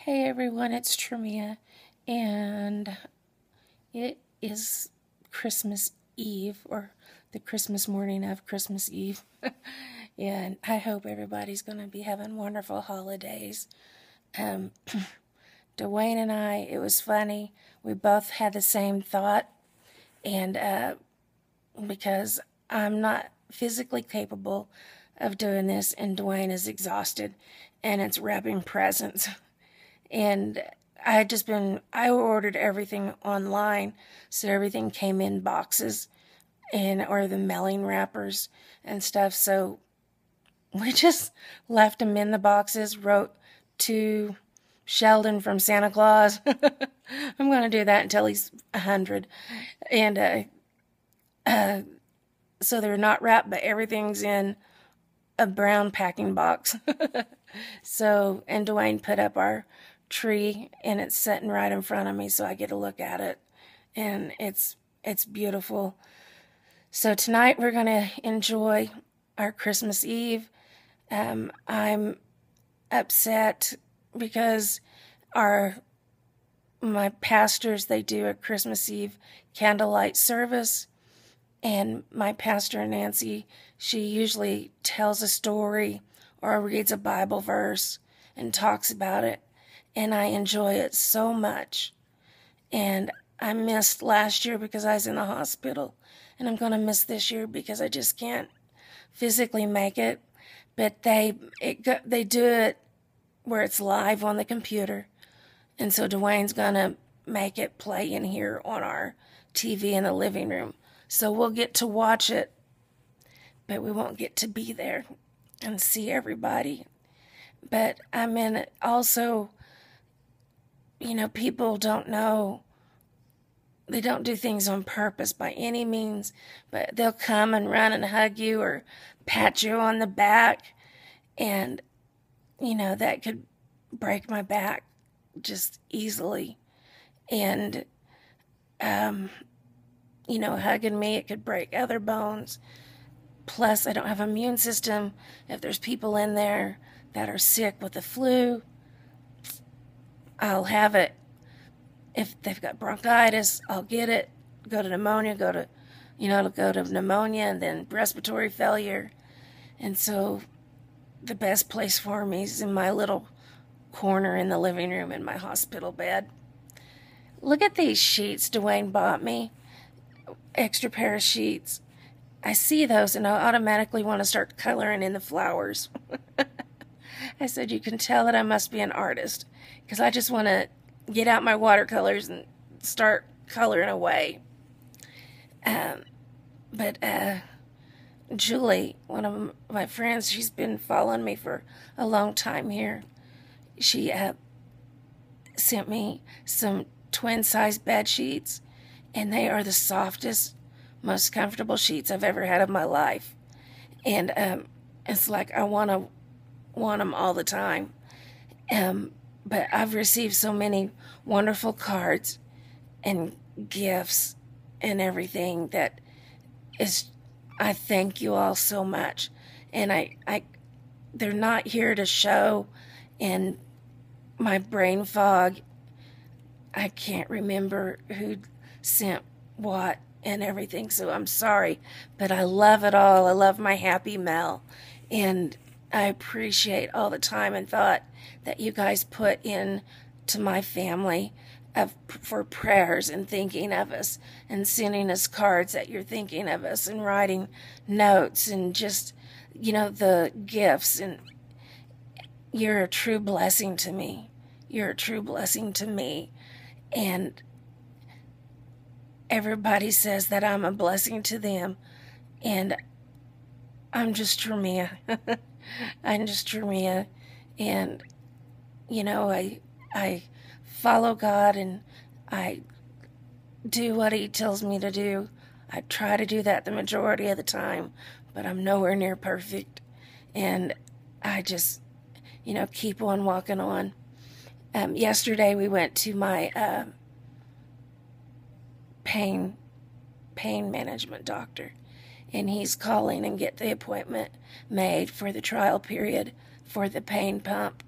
Hey everyone, it's Tremia, and it is Christmas Eve, or the Christmas morning of Christmas Eve, and I hope everybody's going to be having wonderful holidays. Dwayne and I, it was funny, we both had the same thought, and because I'm not physically capable of doing this, and Dwayne is exhausted, and it's wrapping presents. And I ordered everything online, so everything came in boxes or the mailing wrappers and stuff. So we just left them in the boxes, wrote to Sheldon from Santa Claus. I'm going to do that until he's 100. And so they're not wrapped, but everything's in a brown packing box. So, and Dwayne put up our tree, and it's sitting right in front of me, so I get to look at it, and it's beautiful. So tonight we're going to enjoy our Christmas Eve. I'm upset because my pastors, they do a Christmas Eve candlelight service, and my pastor, Nancy, she usually tells a story or reads a Bible verse and talks about it, and I enjoy it so much. And I missed last year because I was in the hospital, and I'm going to miss this year because I just can't physically make it. But they do it where it's live on the computer, and so Dwayne's going to make it play in here on our TV in the living room. So we'll get to watch it, but we won't get to be there and see everybody. But I mean, also, people don't know. They don't do things on purpose by any means, but they'll come and run and hug you or pat you on the back, and, that could break my back just easily. And, hugging me, it could break other bones. Plus, I don't have an immune system. If there's people in there that are sick with the flu, I'll have it. If they've got bronchitis, I'll get it. Go to pneumonia, it'll go to pneumonia and then respiratory failure. And so the best place for me is in my little corner in the living room in my hospital bed. Look at these sheets Dwayne bought me. Extra pair of sheets. I see those and I automatically want to start coloring in the flowers. I said, you can tell that I must be an artist, because I just want to get out my watercolors and start coloring away. But Julie, one of my friends, she's been following me for a long time here. She sent me some twin-size bed sheets, and they are the softest, most comfortable sheets I've ever had in my life. And it's like I want them all the time. But I've received so many wonderful cards and gifts and everything that I thank you all so much. And they're not here to show, and my brain fog, I can't remember who sent what and everything, so I'm sorry, but I love it all. I love my happy mail, and I appreciate all the time and thought that you guys put in to my family for prayers and thinking of us and sending us cards that you're thinking of us and writing notes and just, the gifts. And you're a true blessing to me. You're a true blessing to me. And everybody says that I'm a blessing to them. And I'm just Tremia. I'm just Tremia. And, I follow God, and I do what He tells me to do. I try to do that the majority of the time, but I'm nowhere near perfect. And I just, keep on walking on. Yesterday we went to my pain management doctor, and he's calling and get the appointment made for the trial period for the pain pump.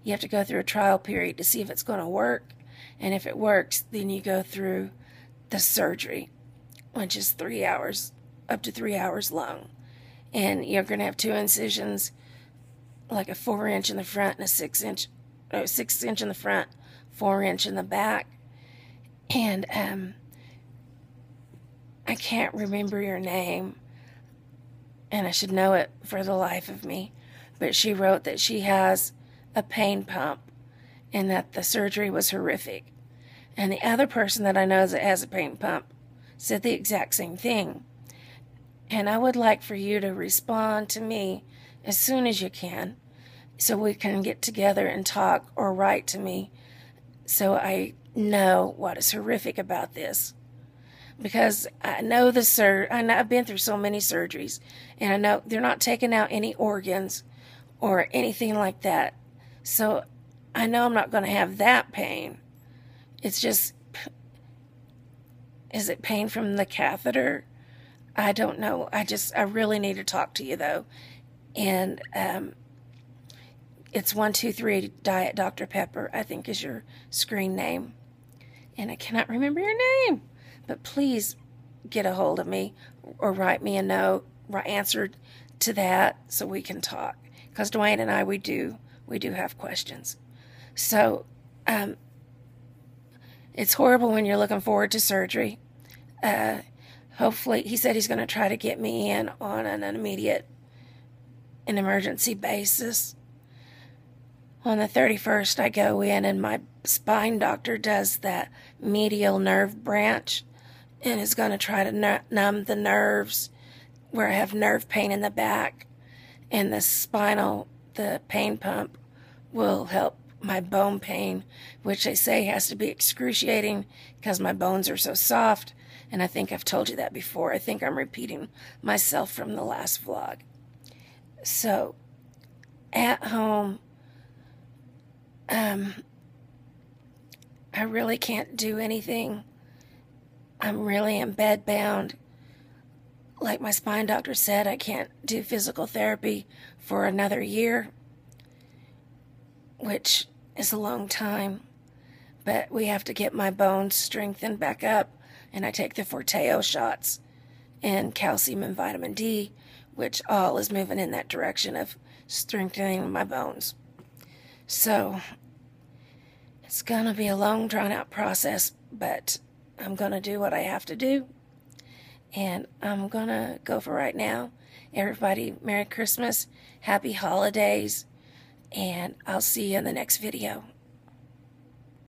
you have to go through a trial period to see if it's going to work. And if it works, then you go through the surgery, which is 3 hours, up to 3 hours long. And you're going to have 2 incisions, like a 4-inch in the front and a 6-inch in the front, 4-inch in the back. And I can't remember your name, and I should know it for the life of me, but she wrote that she has a pain pump and that the surgery was horrific. And the other person that I know that has a pain pump said the exact same thing. And I would like for you to respond to me as soon as you can, so we can get together and talk, or write to me so I know what is horrific about this. Because I know I've been through so many surgeries, and I know they're not taking out any organs or anything like that. So I know I'm not going to have that pain. It's just, is it pain from the catheter? I don't know. I really need to talk to you, though. And it's 123 Diet Dr. Pepper, I think, is your screen name. And I cannot remember your name. But please get a hold of me or write me a note, answer to that, so we can talk. Because Dwayne and I, we do have questions. So it's horrible when you're looking forward to surgery. Hopefully, he said he's going to try to get me in on an emergency basis. On the 31st, I go in, and my spine doctor does that medial nerve branch and is going to try to numb the nerves where I have nerve pain in the back. And the pain pump will help my bone pain, which they say has to be excruciating because my bones are so soft. And I think I've told you that before. I think I'm repeating myself from the last vlog. So, at home, I really can't do anything. I'm really in bed bound. Like my spine doctor said, I can't do physical therapy for another year, which is a long time. But we have to get my bones strengthened back up, and I take the Forteo shots and calcium and vitamin D, which all is moving in that direction of strengthening my bones. So it's going to be a long, drawn-out process, but I'm going to do what I have to do, and I'm going to go for right now. Everybody, Merry Christmas, Happy Holidays, and I'll see you in the next video.